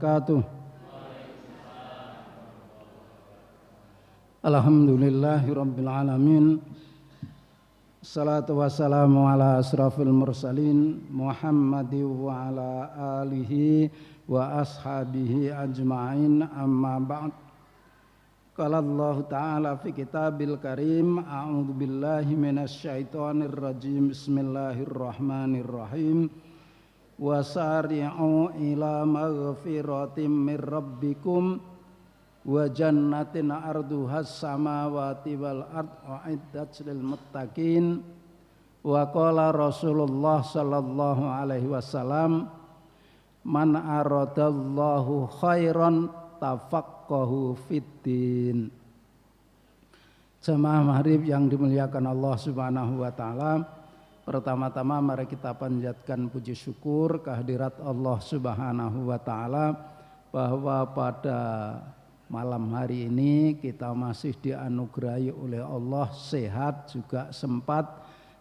wabarakatuh. Alhamdulillahirabbil alamin. Salatu wassalamu ala asrafil mursalin Muhammadin wa ala alihi wa ashabihi ajma'in, amma ba'd. Qala Allah ta'ala fi kitabil karim, a'udzu billahi minasy syaithanir rajim. Bismillahirrahmanirrahim. Wasari'u ila maghfiratin mir rabbikum wa jannatin arduhas samawati wal ard uiddat lil muttaqin. Wa qala Rasulullah sallallahu alaihi wasallam, man aradallahu khairan tafaqqahu fiddin. Jemaah maghrib yang dimuliakan Allah Subhanahu wa taala, pertama-tama mari kita panjatkan puji syukur kehadirat Allah Subhanahu wa taala bahwa pada malam hari ini kita masih dianugerahi oleh Allah sehat juga sempat,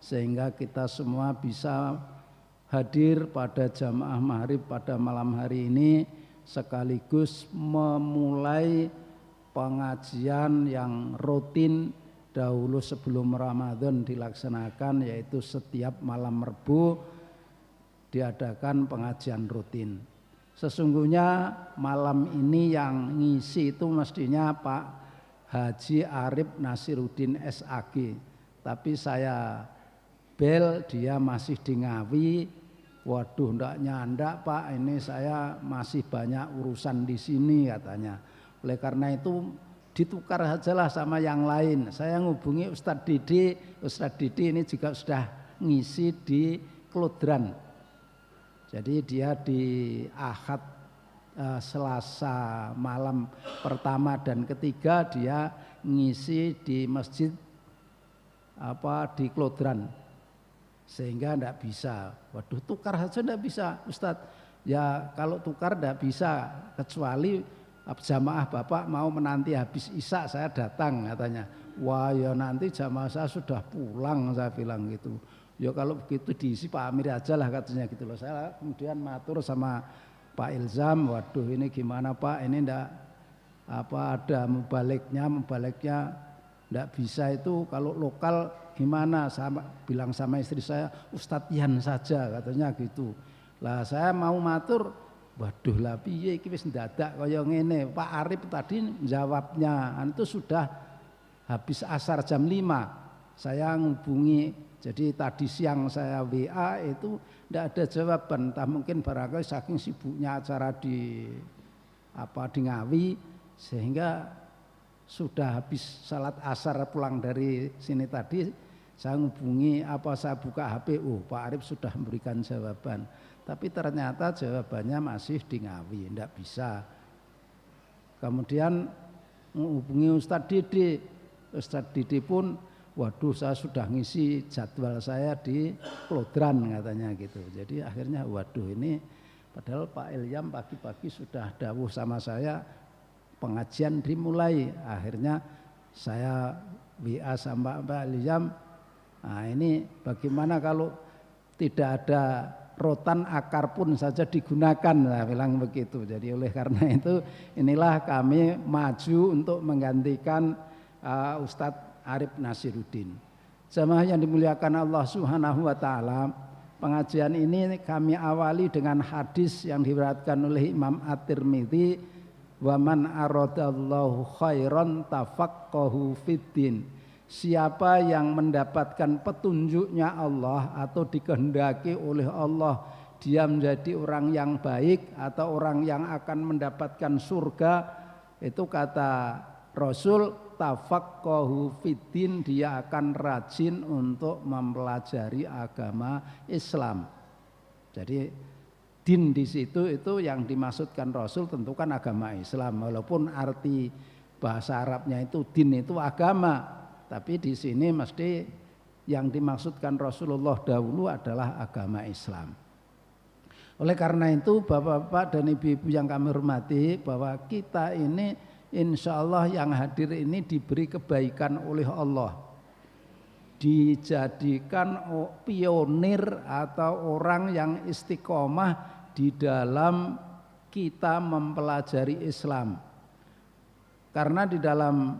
sehingga kita semua bisa hadir pada jamaah maghrib pada malam hari ini, sekaligus memulai pengajian yang rutin dahulu sebelum Ramadan dilaksanakan, yaitu setiap malam Rabu diadakan pengajian rutin. Sesungguhnya malam ini yang ngisi itu mestinya Pak Haji Arif Nasiruddin SAG, tapi saya bel dia masih di Ngawi. Waduh, ndak nyandak Pak, ini saya masih banyak urusan di sini katanya. Oleh karena itu ditukar sajalah sama yang lain. Saya ngubungi Ustadz Didi. Ustadz Didi ini juga sudah ngisi di Klodran. Jadi dia di Ahad, Selasa malam pertama dan ketiga dia ngisi di masjid di Klodran, sehingga tidak bisa. Waduh, tukar saja tidak bisa Ustadz. Ya kalau tukar tidak bisa, kecuali jamaah Bapak mau menanti habis Isya saya datang katanya. Wah ya nanti jamaah saya sudah pulang, saya bilang gitu. Ya kalau begitu diisi Pak Amir aja lah katanya gitu loh. Saya kemudian matur sama Pak Ilzam, waduh ini gimana Pak, ini ndak ada mubaliknya ndak bisa itu, kalau lokal gimana? Sama bilang sama istri saya, Ustadz Yan saja katanya gitu. Lah saya mau matur, waduh lah piye iki wis ndadak kaya ngene. Pak Arif tadi jawabnya itu sudah habis asar jam 5. Saya ngubungi, jadi tadi siang saya WA itu tidak ada jawaban. Entah mungkin barangkali saking sibuknya acara di Ngawi, sehingga sudah habis salat asar pulang dari sini tadi saya ngubungi, saya buka HP, Pak Arif sudah memberikan jawaban. Tapi ternyata jawabannya masih di Ngawi, tidak bisa. Kemudian menghubungi Ustadz Didi. Ustadz Didi pun, waduh saya sudah ngisi jadwal saya di Klodran katanya gitu. Jadi akhirnya waduh ini, padahal Pak Ilyam pagi-pagi sudah dawuh sama saya pengajian dimulai. Akhirnya saya WA sama Pak Ilyam, nah ini bagaimana kalau tidak ada rotan akar pun saja digunakan, lah bilang begitu. Jadi oleh karena itu inilah kami maju untuk menggantikan Ustadz Arif Nasiruddin. Jamaah yang dimuliakan Allah Subhanahu wa taala, pengajian ini kami awali dengan hadis yang diriwayatkan oleh Imam At-Tirmidzi, wa man aradallahu khairan tafaqqahu fiddin. Siapa yang mendapatkan petunjuknya Allah atau dikehendaki oleh Allah, dia menjadi orang yang baik atau orang yang akan mendapatkan surga, itu kata Rasul, tafaqqahu fiddin, dia akan rajin untuk mempelajari agama Islam. Jadi din di situ itu yang dimaksudkan Rasul tentu kan agama Islam, walaupun arti bahasa Arabnya itu din itu agama, tapi di sini mesti yang dimaksudkan Rasulullah dahulu adalah agama Islam. Oleh karena itu Bapak-bapak dan Ibu-ibu yang kami hormati, bahwa kita ini insya Allah yang hadir ini diberi kebaikan oleh Allah, dijadikan pionir atau orang yang istiqomah di dalam kita mempelajari Islam. Karena di dalam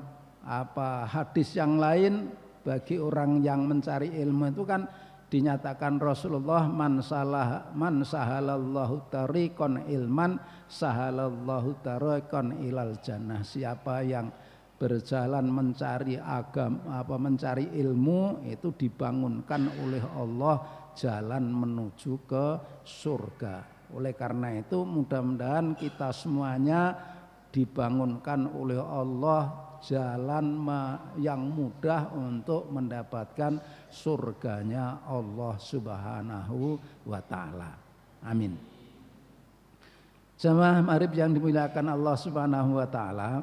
hadis yang lain, bagi orang yang mencari ilmu itu kan dinyatakan Rasulullah, man sahalallahu tariqan ilman sahalallahu tariqan ilal jannah. Siapa yang berjalan mencari mencari ilmu, itu dibangunkan oleh Allah jalan menuju ke surga. Oleh karena itu mudah-mudahan kita semuanya dibangunkan oleh Allah jalan yang mudah untuk mendapatkan surganya Allah Subhanahu wa ta'ala. Amin. Jamaah Maghrib yang dimuliakan Allah Subhanahu wa ta'ala.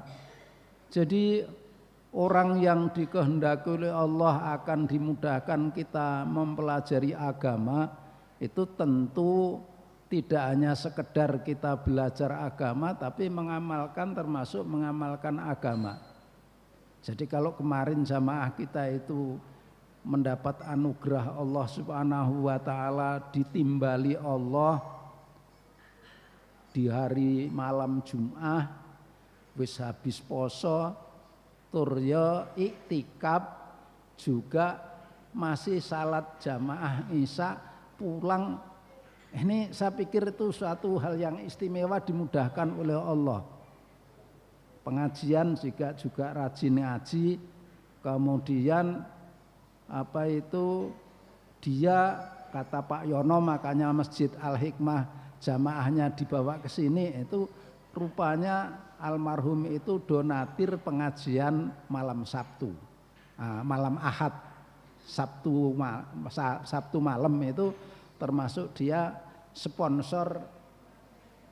Jadi orang yang dikehendaki oleh Allah akan dimudahkan kita mempelajari agama, itu tentu tidak hanya sekedar kita belajar agama, tapi mengamalkan, termasuk mengamalkan agama. Jadi kalau kemarin jamaah kita itu mendapat anugerah Allah Subhanahu wa ta'ala, ditimbali Allah di hari malam Jum'ah, wis habis poso, turya iktikaf, juga masih salat jamaah isya, pulang. Ini saya pikir itu suatu hal yang istimewa, dimudahkan oleh Allah. Pengajian juga rajin ngaji, kemudian dia kata Pak Yono, makanya Masjid Al-Hikmah jamaahnya dibawa ke sini, itu rupanya almarhum itu donatir pengajian malam Sabtu, malam Ahad, Sabtu malam itu termasuk dia sponsor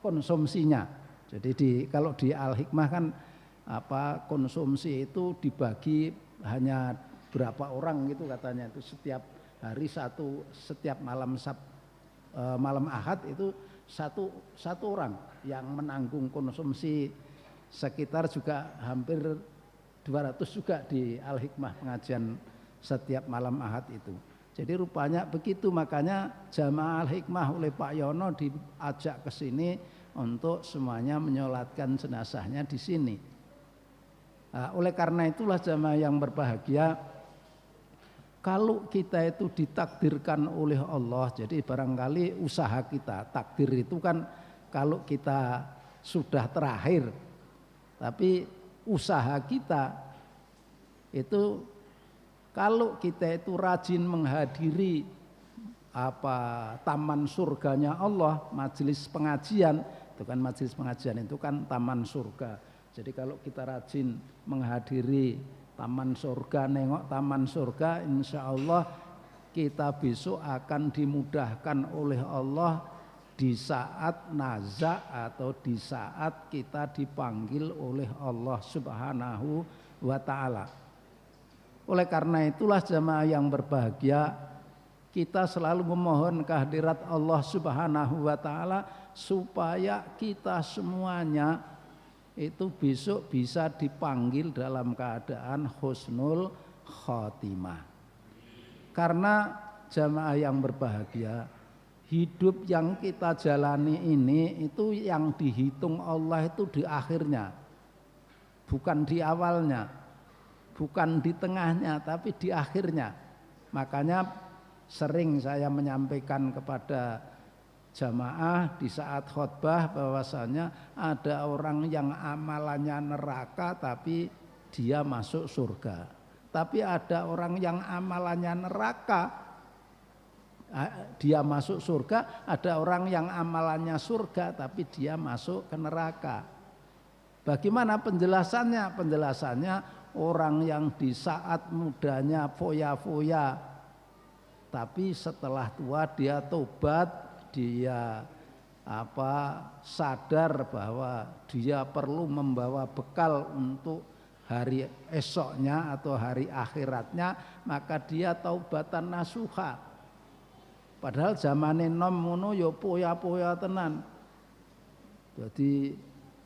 konsumsinya. Jadi kalau di Al-Hikmah kan konsumsi itu dibagi hanya berapa orang gitu katanya, itu setiap hari setiap malam Ahad itu satu orang yang menanggung konsumsi, sekitar juga hampir 200 juga di Al-Hikmah pengajian setiap malam Ahad itu. Jadi rupanya begitu, makanya jamaah Al-Hikmah oleh Pak Yono diajak ke sini untuk semuanya menyolatkan jenazahnya di sini. Oleh karena itulah jamaah yang berbahagia, kalau kita itu ditakdirkan oleh Allah, jadi barangkali usaha kita, takdir itu kan kalau kita sudah terakhir, tapi usaha kita itu kalau kita itu rajin menghadiri taman surganya Allah, majelis pengajian, itu kan majelis pengajian itu kan taman surga. Jadi kalau kita rajin menghadiri taman surga, nengok taman surga, insya Allah kita besok akan dimudahkan oleh Allah di saat nazak atau di saat kita dipanggil oleh Allah Subhanahu wa ta'ala. Oleh karena itulah jamaah yang berbahagia, kita selalu memohon kehadirat Allah Subhanahu wa ta'ala supaya kita semuanya itu besok bisa dipanggil dalam keadaan husnul khotimah. Karena jamaah yang berbahagia, hidup yang kita jalani ini itu yang dihitung Allah itu di akhirnya, bukan di awalnya, bukan di tengahnya, tapi di akhirnya. Makanya sering saya menyampaikan kepada jamaah di saat khutbah bahwasanya ada orang yang amalannya neraka tapi dia masuk surga. Tapi ada orang yang amalannya neraka dia masuk surga, ada orang yang amalannya surga tapi dia masuk ke neraka. Bagaimana penjelasannya? Penjelasannya orang yang di saat mudanya foya-foya, tapi setelah tua dia tobat, dia sadar bahwa dia perlu membawa bekal untuk hari esoknya atau hari akhiratnya, maka dia taubatan nasuha. Padahal zamane nom ngono ya poya-poya tenan. Jadi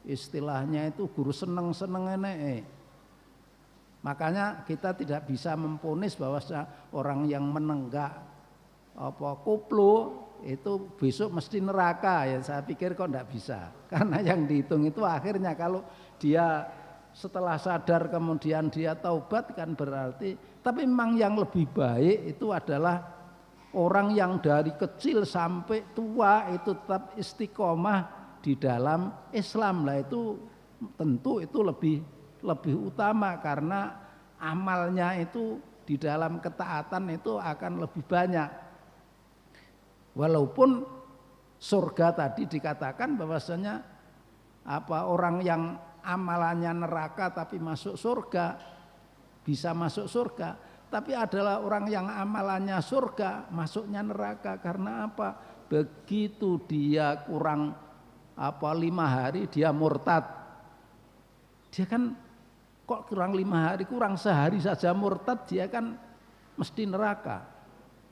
istilahnya itu guru seneng-seneng eneke. Makanya kita tidak bisa memponis bahwa orang yang menenggak koplo itu besok mesti neraka, ya saya pikir kok enggak bisa. Karena yang dihitung itu akhirnya kalau dia setelah sadar kemudian dia taubat kan berarti, tapi memang yang lebih baik itu adalah orang yang dari kecil sampai tua itu tetap istiqomah di dalam Islam lah, itu tentu itu lebih utama karena amalnya itu di dalam ketaatan itu akan lebih banyak. Walaupun surga tadi dikatakan bahwasanya orang yang amalannya neraka tapi masuk surga, bisa masuk surga, tapi adalah orang yang amalannya surga masuknya neraka. Karena apa? Begitu dia kurang 5 hari dia murtad, dia kan kok kurang 5 hari, kurang sehari saja murtad, dia kan mesti neraka.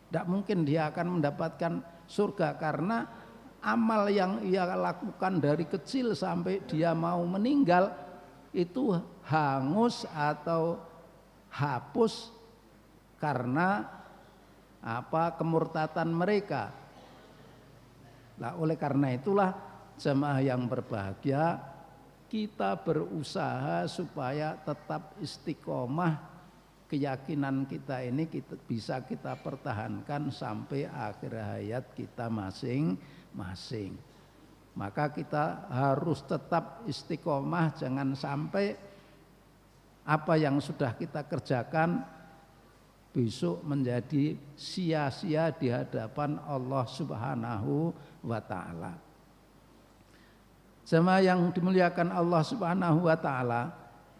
Tidak mungkin dia akan mendapatkan surga karena amal yang ia lakukan dari kecil sampai dia mau meninggal itu hangus atau hapus karena kemurtatan mereka. Nah, oleh karena itulah jemaah yang berbahagia, kita berusaha supaya tetap istiqomah. Keyakinan kita ini bisa kita pertahankan sampai akhir hayat kita masing-masing. Maka kita harus tetap istiqomah, jangan sampai apa yang sudah kita kerjakan besok menjadi sia-sia di hadapan Allah Subhanahu wa taala. Jemaah yang dimuliakan Allah Subhanahu wa taala,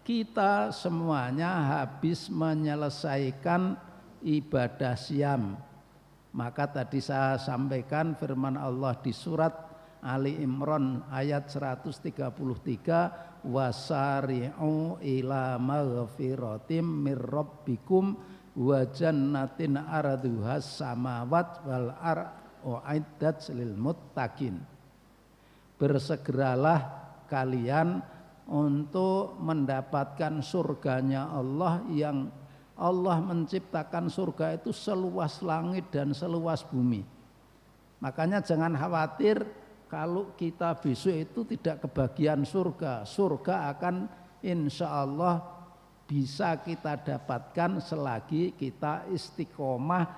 kita semuanya habis menyelesaikan ibadah siam. Maka tadi saya sampaikan firman Allah di surat Ali Imran ayat 133, wasari'u ila maghfiratim mir rabbikum wa jannatin arduhas samawat wal ardu uiddat lil muttaqin. Bersegeralah kalian untuk mendapatkan surganya Allah, yang Allah menciptakan surga itu seluas langit dan seluas bumi. Makanya jangan khawatir kalau kita besok itu tidak kebagian surga. Surga akan insya Allah bisa kita dapatkan selagi kita istiqomah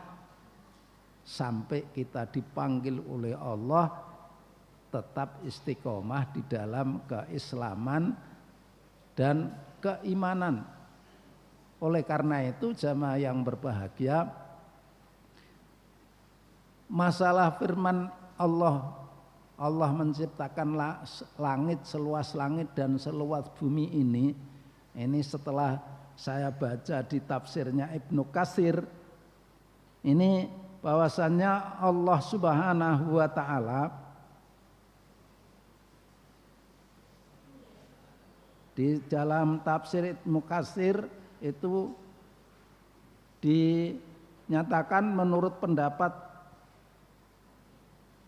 sampai kita dipanggil oleh Allah tetap istiqomah di dalam keislaman dan keimanan. Oleh karena itu jamaah yang berbahagia, masalah firman Allah menciptakan langit, seluas langit dan seluas bumi ini setelah saya baca di tafsirnya Ibnu Katsir, ini bahwasannya Allah Subhanahu wa taala di dalam tafsir Ibnu Katsir itu dinyatakan menurut pendapat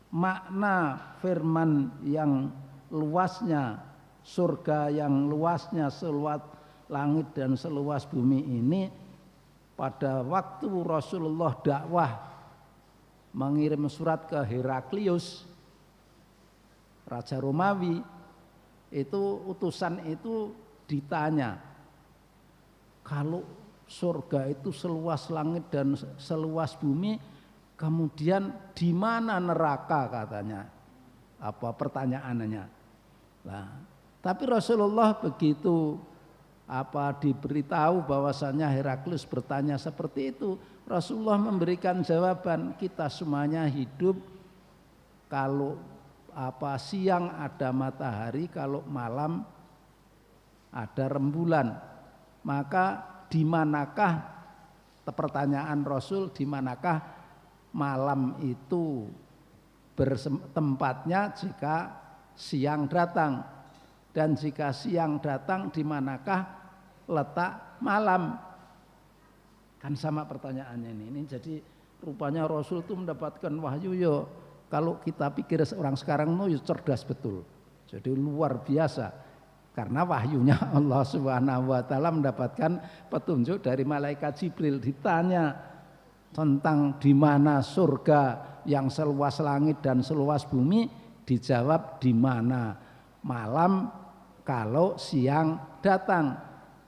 makna firman yang luasnya, surga yang luasnya seluas langit dan seluas bumi ini, pada waktu Rasulullah dakwah mengirim surat ke Heraklius, Raja Romawi, itu utusan itu ditanya, kalau surga itu seluas langit dan seluas bumi, kemudian di mana neraka, katanya. Pertanyaannya. Nah, tapi Rasulullah begitu diberitahu bahwasannya Heraklius bertanya seperti itu, Rasulullah memberikan jawaban, kita semuanya hidup kalau siang ada matahari, kalau malam ada rembulan. Maka di manakah, pertanyaan Rasul, di manakah malam itu bertempatnya jika siang datang, dan jika siang datang di manakah letak malam? Kan sama pertanyaannya ini. Jadi rupanya Rasul itu mendapatkan wahyu yo. Kalau kita pikir orang sekarang cerdas betul. Jadi luar biasa. Karena wahyunya Allah Subhanahu wa taala mendapatkan petunjuk dari malaikat Jibril, ditanya tentang di mana surga, yang seluas langit dan seluas bumi? Dijawab, di mana malam kalau siang datang,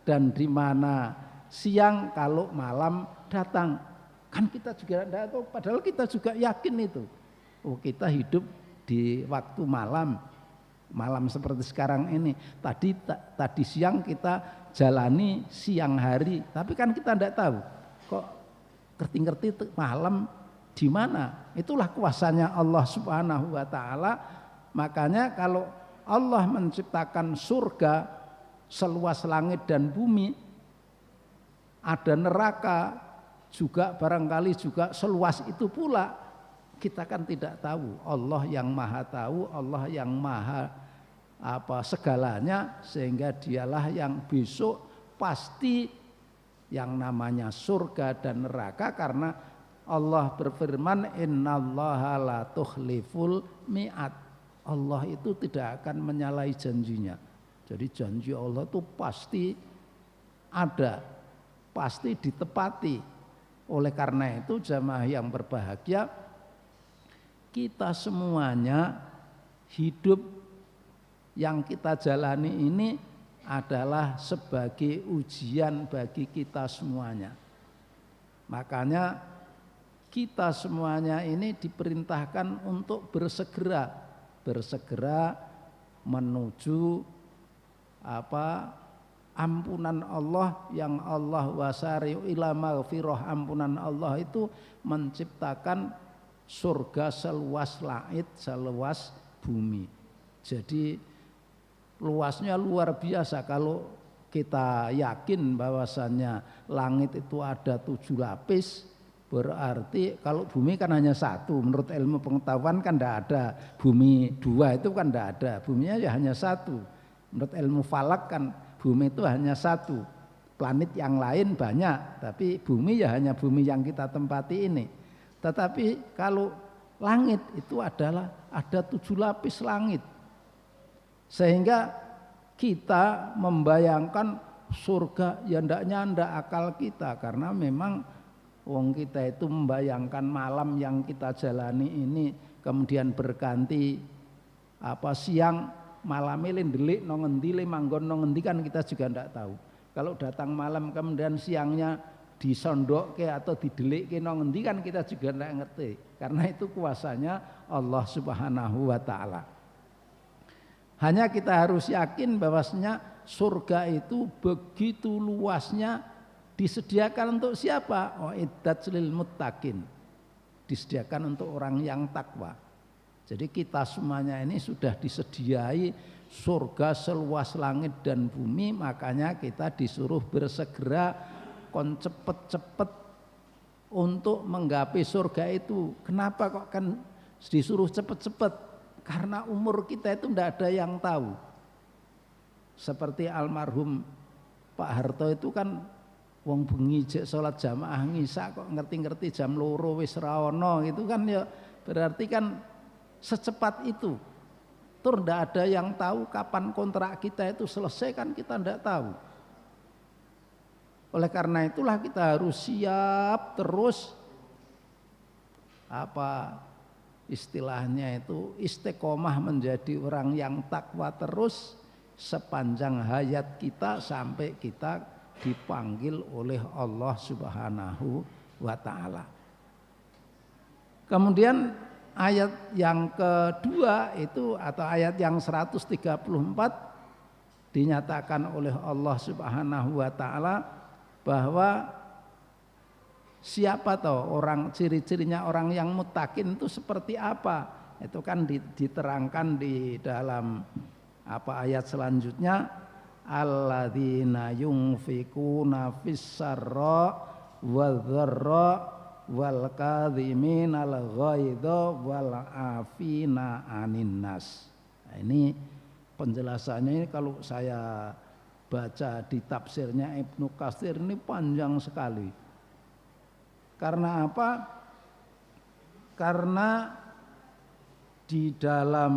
dan di mana siang kalau malam datang. Kan kita juga tidak tahu, padahal kita juga yakin itu. Oh, kita hidup di waktu malam, malam seperti sekarang ini. Tadi siang kita jalani siang hari, tapi kan kita tidak tahu. Kok ngerti-ngerti malam di mana? Itulah kuasanya Allah Subhanahu wa taala. Makanya kalau Allah menciptakan surga seluas langit dan bumi, ada neraka juga barangkali juga seluas itu pula, kita kan tidak tahu. Allah yang maha tahu, Allah yang maha segalanya, sehingga dialah yang besok pasti yang namanya surga dan neraka, karena Allah berfirman, innallaha la tukhliful mi'ad. Allah itu tidak akan menyalahi janjinya. Jadi janji Allah itu pasti ada, pasti ditepati. Oleh karena itu jamaah yang berbahagia, kita semuanya hidup yang kita jalani ini adalah sebagai ujian bagi kita semuanya. Makanya kita semuanya ini diperintahkan untuk bersegera menuju ampunan Allah, yang Allah wasari'u ila maghfirah. Ampunan Allah itu menciptakan surga seluas langit, seluas bumi. Jadi luasnya luar biasa. Kalau kita yakin bahwasannya langit itu ada 7 lapis, berarti kalau bumi kan hanya 1. Menurut ilmu pengetahuan kan tidak ada bumi 2, itu kan tidak ada. Buminya ya hanya 1. Menurut ilmu falak kan bumi itu hanya 1. Planet yang lain banyak, tapi bumi ya hanya bumi yang kita tempati ini. Tetapi kalau langit itu adalah ada 7 lapis langit. Sehingga kita membayangkan surga ya ndak akal kita, karena memang wong kita itu membayangkan malam yang kita jalani ini kemudian berganti siang, malam ini ndelik no ngendi, manggon no ngendi, kan kita juga ndak tahu. Kalau datang malam kemudian siangnya disondokke atau didelikke no ngendi, kan kita juga ndak ngerti. Karena itu kuasanya Allah Subhanahu wa taala. Hanya kita harus yakin bahwasanya surga itu begitu luasnya, disediakan untuk siapa? Iddat lil muttaqin. Disediakan untuk orang yang takwa. Jadi kita semuanya ini sudah disediai surga seluas langit dan bumi, makanya kita disuruh bersegera kon cepet-cepet untuk menggapai surga itu. Kenapa kok kan disuruh cepet-cepet? Karena umur kita itu tidak ada yang tahu. Seperti almarhum Pak Harto itu kan wong bengi jek salat jamaah ngisa kok ngerti-ngerti jam 2 wis ra ono, gitu kan ya berarti kan secepat itu. Tur ndak ada yang tahu kapan kontrak kita itu selesai, kan kita ndak tahu. Oleh karena itulah kita harus siap terus istilahnya itu istiqomah menjadi orang yang takwa terus sepanjang hayat kita sampai kita dipanggil oleh Allah Subhanahu wa taala. Kemudian ayat yang kedua itu atau ayat yang 134 dinyatakan oleh Allah Subhanahu wa taala bahwa siapa toh orang, ciri-cirinya orang yang muttaqin itu seperti apa? Itu kan diterangkan di dalam ayat selanjutnya, alladzina yunfikuna fis-sarra wadh-dharra wal kadhiminal ghaidha wal afina 'anin nas. Nah, ini penjelasannya ini kalau saya baca di tafsirnya Ibnu Katsir ini panjang sekali. Karena apa? Karena di dalam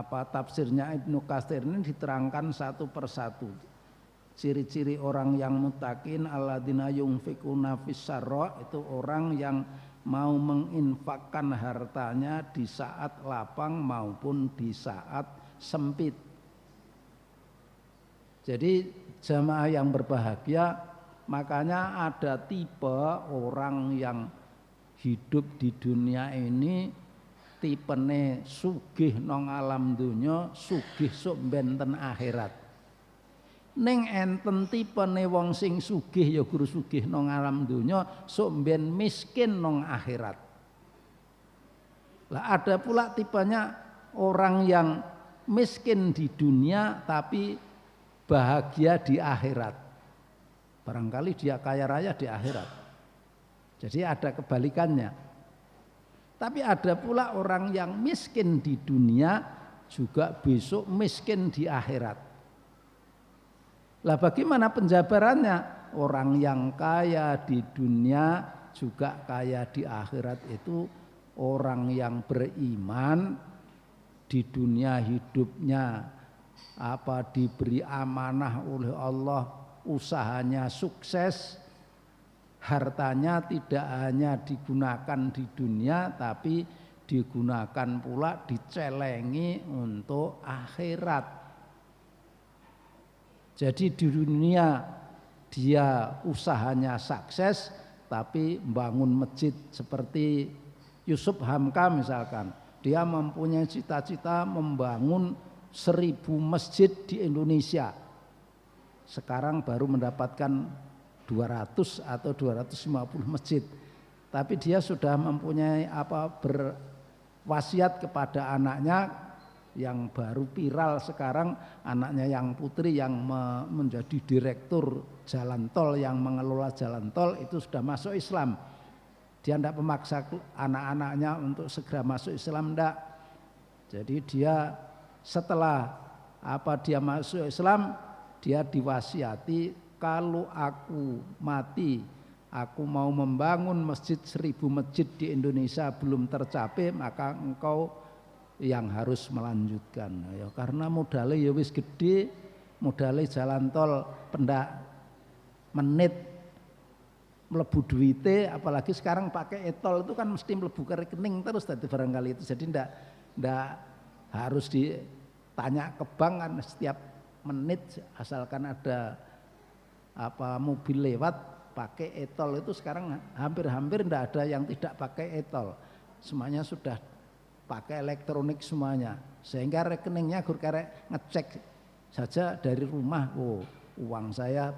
tafsirnya Ibnu Katsir ini diterangkan satu persatu. Ciri-ciri orang yang muttaqin, alladzina yunfikuna fis-sarra, itu orang yang mau menginfakkan hartanya di saat lapang maupun di saat sempit. Jadi jamaah yang berbahagia, makanya ada tipe orang yang hidup di dunia ini tipene sugih nang alam dunya, sugih sok benten akhirat. Ning enten tipene wong sing sugih ya guru sugih nang alam dunya, sok ben miskin nang akhirat. Lah ada pula tipenya orang yang miskin di dunia tapi bahagia di akhirat. Barangkali dia kaya raya di akhirat. Jadi ada kebalikannya. Tapi ada pula orang yang miskin di dunia juga besok miskin di akhirat. Lah bagaimana penjabarannya? Orang yang kaya di dunia juga kaya di akhirat itu orang yang beriman di dunia hidupnya diberi amanah oleh Allah, usahanya sukses, hartanya tidak hanya digunakan di dunia tapi digunakan pula dicelengi untuk akhirat. Jadi di dunia dia usahanya sukses tapi membangun masjid seperti Yusuf Hamka misalkan, dia mempunyai cita-cita membangun 1000 masjid di Indonesia. Sekarang baru mendapatkan 200 atau 250 masjid. Tapi dia sudah mempunyai berwasiat kepada anaknya yang baru viral sekarang, anaknya yang putri yang menjadi direktur jalan tol, yang mengelola jalan tol itu sudah masuk Islam. Dia tidak memaksa anak-anaknya untuk segera masuk Islam, tidak. Jadi dia setelah dia masuk Islam, dia diwasiati, kalau aku mati, aku mau membangun masjid 1000 masjid di Indonesia belum tercapai, maka engkau yang harus melanjutkan. Ya, karena modalnya ya wis gede, modalnya jalan tol pendak menit melebu duite, apalagi sekarang pakai e-tol itu kan mesti melebu ke rekening terus tadi barangkali itu. Jadi ndak harus ditanya ke bank kan setiap menit, asalkan ada mobil lewat pakai e-tol itu sekarang hampir-hampir ndak ada yang tidak pakai e-tol. Semuanya sudah pakai elektronik semuanya. Sehingga rekeningnya gur karek ngecek saja dari rumah, uang saya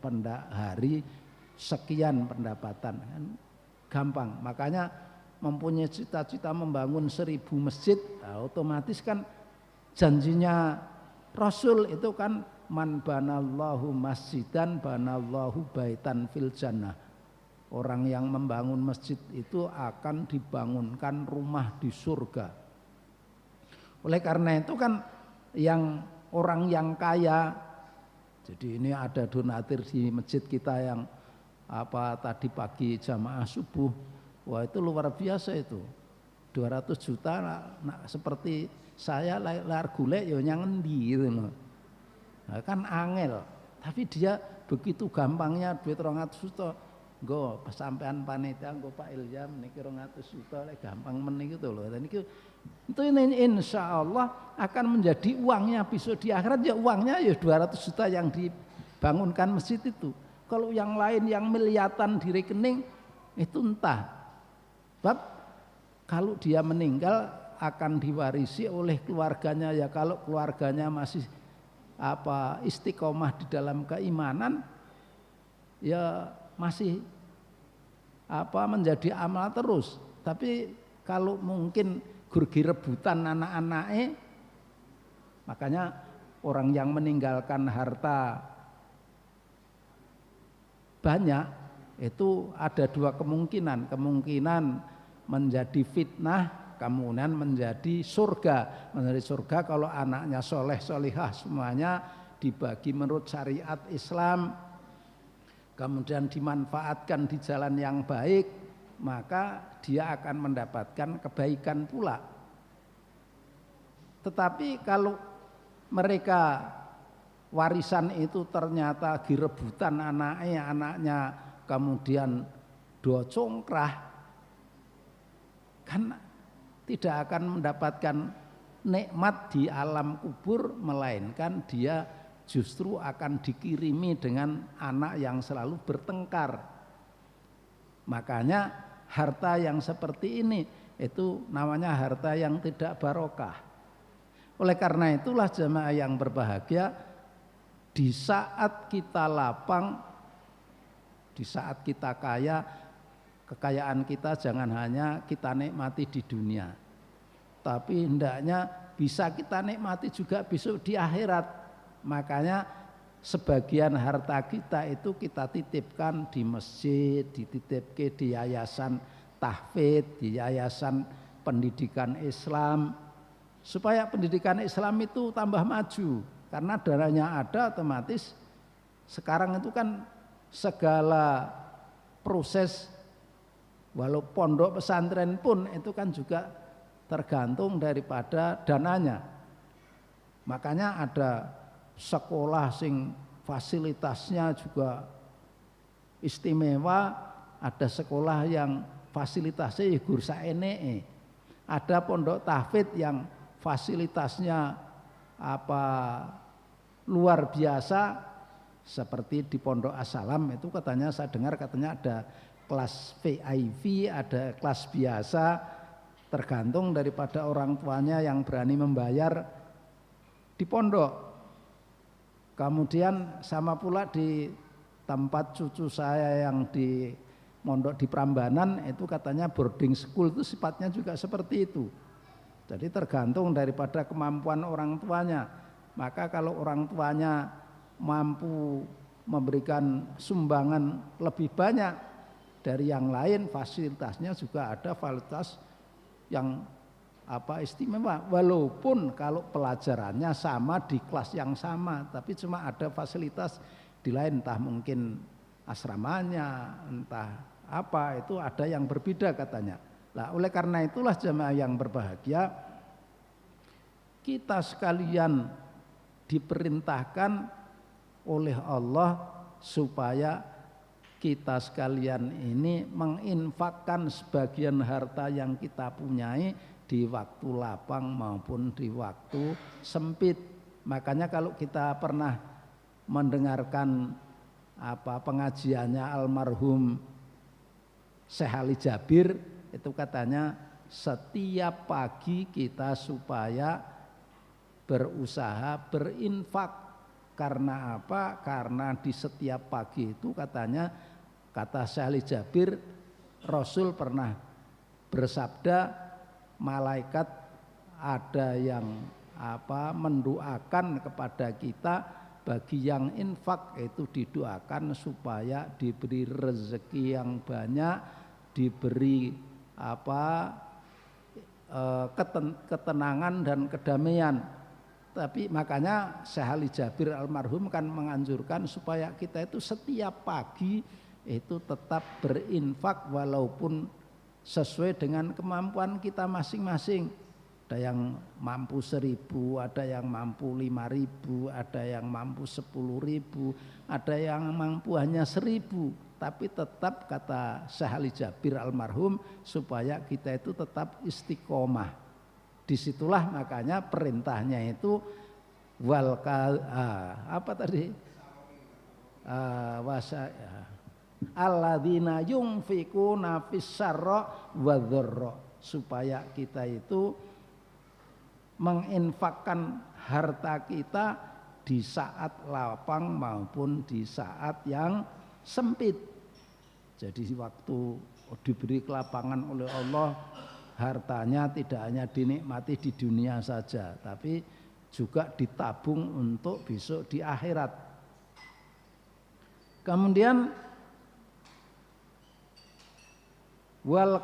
pendak hari sekian pendapatan, kan gampang. Makanya mempunyai cita-cita membangun 1000 masjid, otomatis kan janjinya Rasul itu kan man banallahu masjidan banallahu baitan fil jannah. Orang yang membangun masjid itu akan dibangunkan rumah di surga. Oleh karena itu kan yang orang yang kaya, jadi ini ada donatur di masjid kita yang tadi pagi jamaah subuh, wah itu luar biasa itu, 200 juta nah, seperti saya lar golek ya nyang endi gitu loh. Nah, kan angel, tapi dia begitu gampangnya duit 200 juta. Nggo sampean panitia nggo Pak Ilyam niki 200 juta lek gampang men gitu loh. Dan itu insyaallah akan menjadi uangnya besok di akhirat, ya uangnya ya 200 juta yang dibangunkan masjid itu. Kalau yang lain yang miliatan di rekening itu entah. Sebab kalau dia meninggal akan diwarisi oleh keluarganya, ya kalau keluarganya masih istiqomah di dalam keimanan, ya masih menjadi amal terus. Tapi kalau mungkin gurgi rebutan anak-anaknya, makanya orang yang meninggalkan harta banyak itu ada dua kemungkinan menjadi fitnah, kemudian menjadi surga. Menjadi surga kalau anaknya soleh solihah semuanya dibagi menurut syariat Islam, kemudian dimanfaatkan di jalan yang baik, maka dia akan mendapatkan kebaikan pula. Tetapi kalau mereka warisan itu ternyata direbutan anaknya kemudian do congkrah, kan tidak akan mendapatkan nikmat di alam kubur, melainkan dia justru akan dikirimi dengan anak yang selalu bertengkar. Makanya harta yang seperti ini itu namanya harta yang tidak barokah. Oleh karena itulah jemaah yang berbahagia, di saat kita lapang, di saat kita kaya, kekayaan kita jangan hanya kita nikmati di dunia, tapi hendaknya bisa kita nikmati juga besok di akhirat. Makanya sebagian harta kita itu kita titipkan di masjid, dititipkan di yayasan tahfidz, di yayasan pendidikan Islam, supaya pendidikan Islam itu tambah maju. Karena dananya ada, otomatis sekarang itu kan segala proses, walau pondok pesantren pun itu kan juga tergantung daripada dananya. Makanya ada sekolah sing fasilitasnya juga istimewa, ada sekolah yang fasilitasnya gursa enee, ada pondok tahfidz yang fasilitasnya luar biasa, seperti di Pondok As-Salam itu katanya, saya dengar katanya ada kelas VIP, ada kelas biasa, tergantung daripada orang tuanya yang berani membayar di pondok. Kemudian sama pula di tempat cucu saya yang di mondok di Prambanan itu katanya boarding school, itu sifatnya juga seperti itu. Jadi tergantung daripada kemampuan orang tuanya. Maka kalau orang tuanya mampu memberikan sumbangan lebih banyak dari yang lain, fasilitasnya juga ada fasilitas yang istimewa, walaupun kalau pelajarannya sama di kelas yang sama, tapi cuma ada fasilitas di lain, entah mungkin asramanya, entah apa, itu ada yang berbeda katanya. Nah, oleh karena itulah jemaah yang berbahagia, kita sekalian diperintahkan oleh Allah supaya kita sekalian ini menginfakkan sebagian harta yang kita punyai di waktu lapang maupun di waktu sempit. Makanya kalau kita pernah mendengarkan pengajiannya almarhum Syekh Ali Jabir, itu katanya setiap pagi kita supaya berusaha berinfak. Karena apa? Karena di setiap pagi itu katanya, kata Syekh Ali Jabir, Rasul pernah bersabda, malaikat ada yang mendoakan kepada kita, bagi yang infak itu didoakan supaya diberi rezeki yang banyak, diberi ketenangan dan kedamaian. Tapi makanya Syekh Ali Jabir almarhum kan menganjurkan supaya kita itu setiap pagi itu tetap berinfak walaupun sesuai dengan kemampuan kita masing-masing. Ada yang mampu 1.000, ada yang mampu 5.000, ada yang mampu 10.000, ada yang mampu hanya 1.000. Tapi tetap kata Syekh Ali Jabir almarhum supaya kita itu tetap istiqomah. Disitulah makanya perintahnya itu alladzina yunfikuna fis-sarra wadh-dharra, supaya kita itu menginfakkan harta kita di saat lapang maupun di saat yang sempit. Jadi waktu diberi kelapangan oleh Allah, hartanya tidak hanya dinikmati di dunia saja, tapi juga ditabung untuk besok di akhirat. Kemudian wal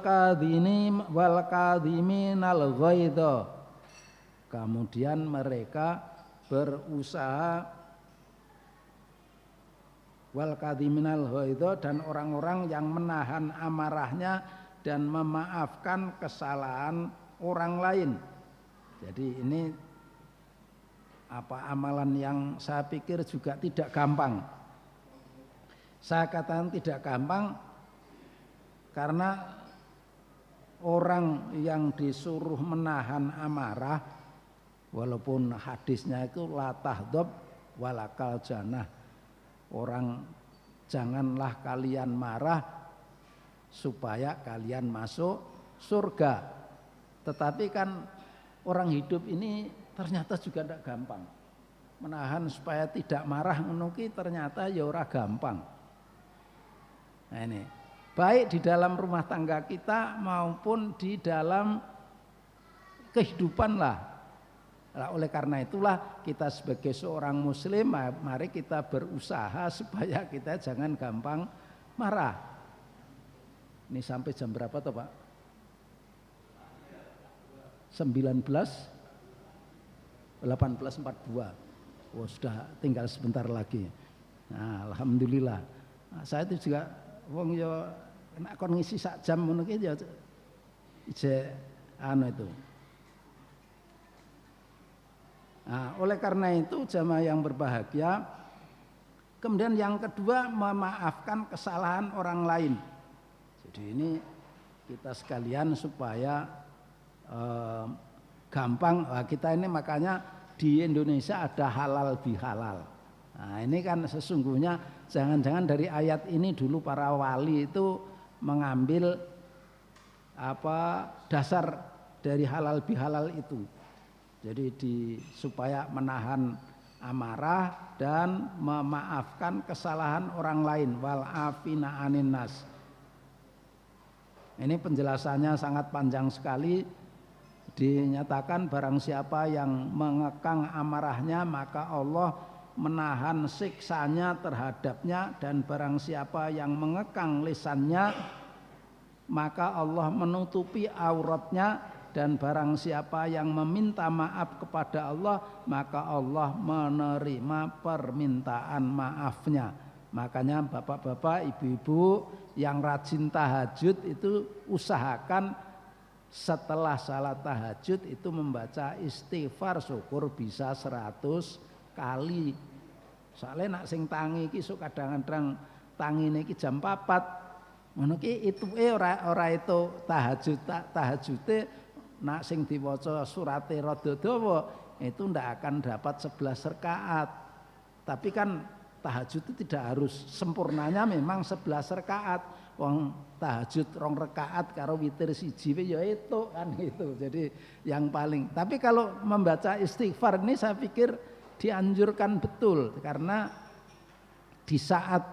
kadhiminal ghaidha, kemudian mereka berusaha wal kadhiminal ghaidha, dan orang-orang yang menahan amarahnya dan memaafkan kesalahan orang lain. Jadi ini amalan yang saya pikir juga tidak gampang. Saya katakan tidak gampang karena orang yang disuruh menahan amarah, walaupun hadisnya itu la tahdab walakal janah, orang janganlah kalian marah supaya kalian masuk surga. Tetapi kan orang hidup ini ternyata juga tidak gampang. Menahan supaya tidak marah menuki ternyata ya ora gampang. Nah ini, baik di dalam rumah tangga kita maupun di dalam kehidupan lah. Nah, oleh karena itulah kita sebagai seorang muslim mari kita berusaha supaya kita jangan gampang marah. Ini sampai jam berapa toh Pak? 18:42. Oh, sudah tinggal sebentar lagi. Nah, alhamdulillah. Nah, saya itu juga wong yo nek kon ngisi sak jam ngono ki yo itu. Nah, oleh karena itu jamaah yang berbahagia, kemudian yang kedua memaafkan kesalahan orang lain. Jadi ini kita sekalian supaya gampang, kita ini makanya di Indonesia ada halal bihalal. Nah ini kan sesungguhnya jangan-jangan dari ayat ini dulu para wali itu mengambil dasar dari halal bihalal itu. Jadi supaya menahan amarah dan memaafkan kesalahan orang lain, wal afina anin nas. Ini penjelasannya sangat panjang sekali. Dinyatakan barang siapa yang mengekang amarahnya maka Allah menahan siksanya terhadapnya, dan barang siapa yang mengekang lisannya maka Allah menutupi auratnya, dan barang siapa yang meminta maaf kepada Allah maka Allah menerima permintaan maafnya. Makanya bapak-bapak, ibu-ibu yang rajin tahajud itu usahakan setelah salat tahajud itu membaca istighfar syukur bisa 100 kali. Soalnya nak sing tangi iki sok kadang-kadang tangine iki jam 4. Ngono ki ituke ora itu tahajude nak sing diwaca surate rada dawa itu ndak akan dapat 11 rakaat. Tapi kan tahajud itu tidak harus sempurnanya memang 11 rakaat. Wong tahajud 2 rakaat karo witir siji ya itu kan gitu. Jadi yang paling. Tapi kalau membaca istighfar ini saya pikir dianjurkan betul, karena di saat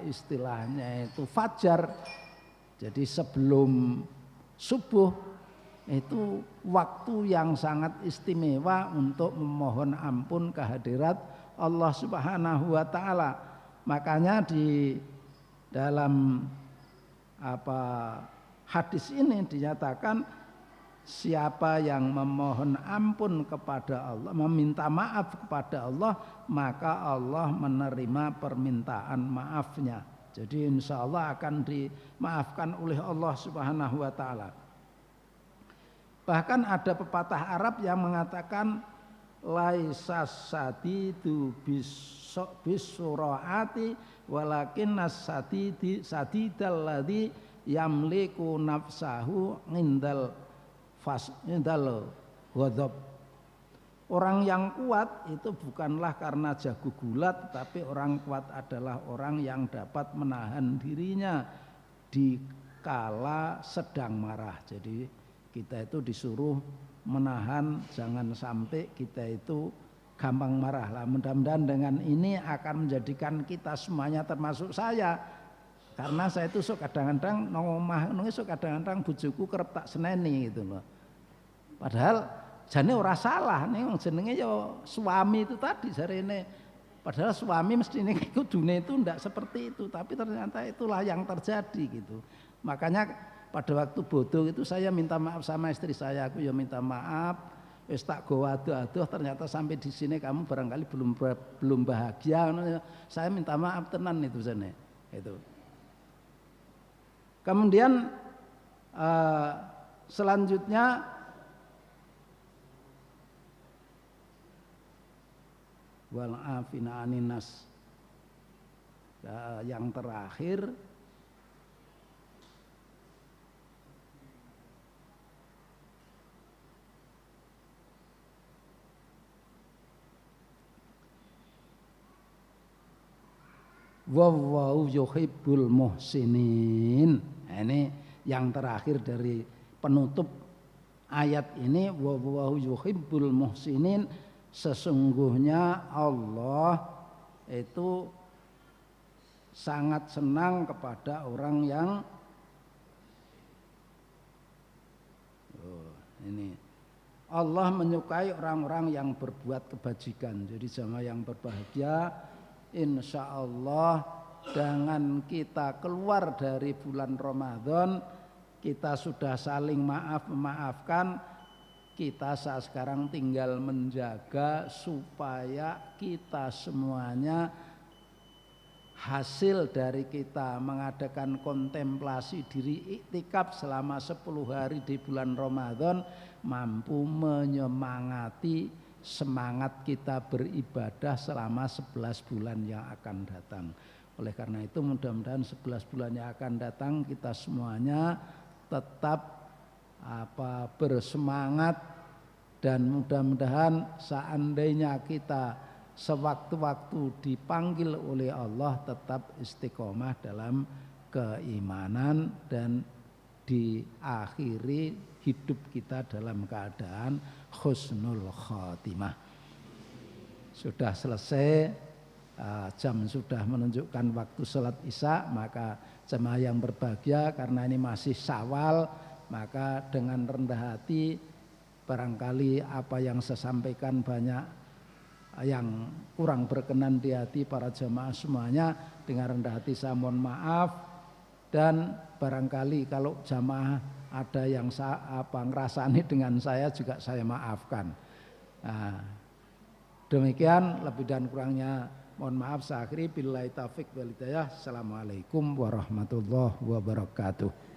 istilahnya itu fajar. Jadi sebelum subuh itu waktu yang sangat istimewa untuk memohon ampun kehadirat Allah Subhanahu wa taala. Makanya di dalam hadis ini dinyatakan siapa yang memohon ampun kepada Allah, meminta maaf kepada Allah, maka Allah menerima permintaan maafnya. Jadi insya Allah akan dimaafkan oleh Allah Subhanahu wa taala. Bahkan ada pepatah Arab yang mengatakan laisas sadidu bisuraati walakin sadidal ladzi yamliku nafsahu indal ghadab. Orang yang kuat itu bukanlah karena jago gulat, tapi orang kuat adalah orang yang dapat menahan dirinya di kala sedang marah. Jadi kita itu disuruh menahan, jangan sampai kita itu gampang marah lah. Mudah-mudahan dengan ini akan menjadikan kita semuanya, termasuk saya, karena saya itu sok kadang-kadang nang omah sok kadang-kadang bojoku kerep tak seneni gitu loh. Padahal jane ora salah nih, jenenge ya suami itu tadi jarene. Padahal suami mestine kudune itu ndak seperti itu, tapi ternyata itulah yang terjadi gitu. Makanya pada waktu bodoh itu saya minta maaf sama istri saya, aku ya minta maaf. Wis tak go aduh-aduh ternyata sampai di sini kamu barangkali belum bahagia. Saya minta maaf tenan itu jane. Itu. Kemudian selanjutnya wal afina aninas. Yang terakhir wallahu yuhibbul muhsinin. Nah, ini yang terakhir dari penutup ayat ini, wallahu yuhibbul muhsinin, sesungguhnya Allah itu sangat senang kepada orang yang ini Allah menyukai orang-orang yang berbuat kebajikan. Jadi jamaah yang berbahagia, insya Allah dengan kita keluar dari bulan Ramadan, kita sudah saling memaafkan. Kita saat sekarang tinggal menjaga supaya kita semuanya, hasil dari kita mengadakan kontemplasi diri iktikaf selama 10 hari di bulan Ramadan mampu menyemangati semangat kita beribadah selama 11 bulan yang akan datang. Oleh karena itu mudah-mudahan 11 bulan yang akan datang kita semuanya tetap bersemangat, dan mudah-mudahan seandainya kita sewaktu-waktu dipanggil oleh Allah tetap istiqomah dalam keimanan dan diakhiri hidup kita dalam keadaan husnul khatimah. Sudah selesai, jam sudah menunjukkan waktu sholat isya, maka jemaah yang berbahagia karena ini masih Syawal, maka dengan rendah hati, barangkali apa yang saya sampaikan banyak yang kurang berkenan di hati para jemaah semuanya, dengan rendah hati saya mohon maaf, dan barangkali kalau jemaah ada yang ngerasani dengan saya juga saya maafkan. Nah, demikian, lebih dan kurangnya mohon maaf. Saya akhiri, billahi taufik wal hidayah. Assalamualaikum warahmatullahi wabarakatuh.